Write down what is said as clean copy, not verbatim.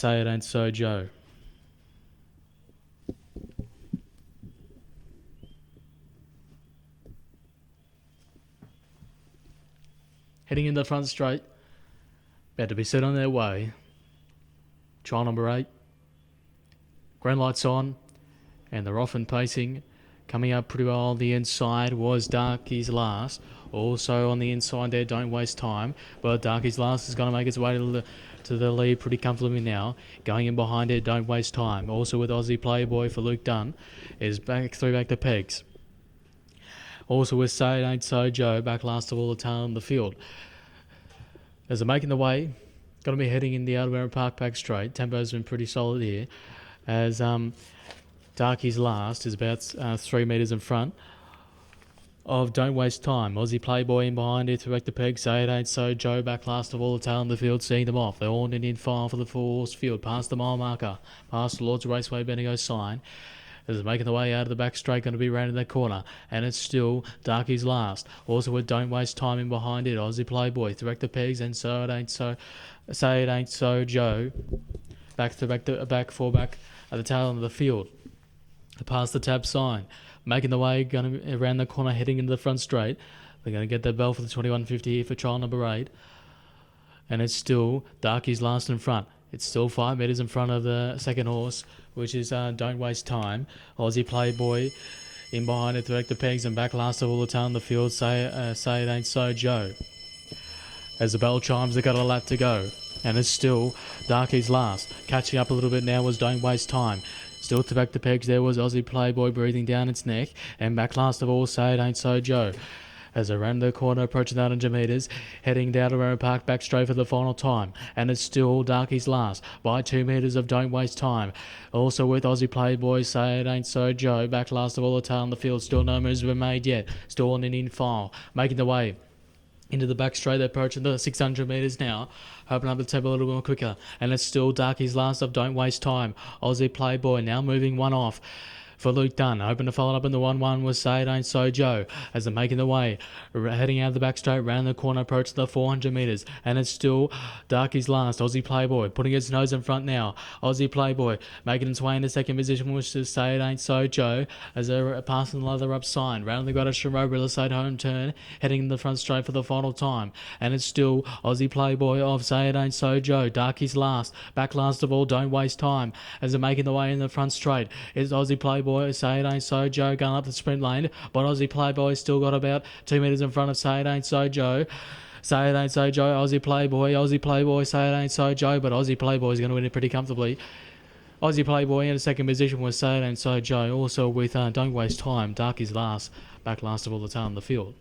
Say It Ain't So Joe. Heading in the front straight, about to be set on their way. Trial number 8. Green lights on, and they're off and pacing. Coming up pretty well on the inside was Darky's Last. Also on the inside there, Don't Waste Time. But Darky's Last is going to make its way to the lead pretty comfortably now. Going in behind it, Don't Waste Time. Also with Aussie Playboy for Luke Dunn is back to pegs. Also with Say It Ain't So Joe, back last of all the talent in the field. As they're making the way, going to be heading in the Aldebaran Park back straight. Tempo's been pretty solid here. As Darky's Last is about 3 metres in front of Don't Waste Time. Aussie Playboy in behind it to wreck the peg. Say It Ain't So Joe, back last of all the talent in the field, seeing them off. They're all in file for the 4-horse field, past the mile marker, past the Lord's Raceway Bendigo sign. As they're making the way out of the back straight, going to be round in that corner. And it's still Darky's Last. Also with Don't Waste Time in behind it. Aussie Playboy, direct the pegs, and Say It Ain't So Joe. Back at the tail end of the field. Past the tab sign. Making the way, going to around the corner, heading into the front straight. They're going to get their bell for the 21.50 here for trial number 8. And it's still Darky's Last in front. It's still 5 metres in front of the second horse, which is Don't Waste Time. Aussie Playboy in behind it, direct the pegs, and back last of all the tail in the field, Say It Ain't So Joe. As the bell chimes, they've got a lap to go. And it's still Darky's Last. Catching up a little bit now was Don't Waste Time. Still to back the pegs there was Aussie Playboy breathing down its neck. And back last of all, Say It Ain't So Joe. As they ran the corner, approaching the 100 metres, heading down to Aldebaran Park back straight for the final time. And it's still Darky's Last by 2 metres of Don't Waste Time. Also with Aussie Playboy, Say It Ain't So Joe, back last of all the tail in the field. Still no moves were made yet. Still on an in file, making the way into the back straight. They're approaching the 600 metres now. Open up the tempo a little bit more quicker. And it's still Darky's Last of Don't Waste Time. Aussie Playboy now moving one off for Luke Dunn. Hoping to follow up in the 1-1 was Say It Ain't So Joe. As they're making the way, heading out of the back straight, round the corner, approaching the 400 metres. And it's still Darky's Last. Aussie Playboy putting its nose in front now. Aussie Playboy making its way into second position, which is Say It Ain't So Joe. As they're passing the leather up sign. Round the Goddard Road, real estate home turn. Heading in the front straight for the final time. And it's still Aussie Playboy of Say It Ain't So Joe. Darky's Last. Back last of all, Don't Waste Time. As they're making the way in the front straight, it's Aussie Playboy. Say It Ain't So Joe going up the sprint lane, but Aussie Playboy still got about 2 metres in front of Say It Ain't So Joe. Say It Ain't So Joe, Aussie Playboy, Say It Ain't So Joe, but Aussie Playboy is going to win it pretty comfortably. Aussie Playboy in the second position was Say It Ain't So Joe, also with Don't Waste Time, Darky's Last, back last of all the tail in the field.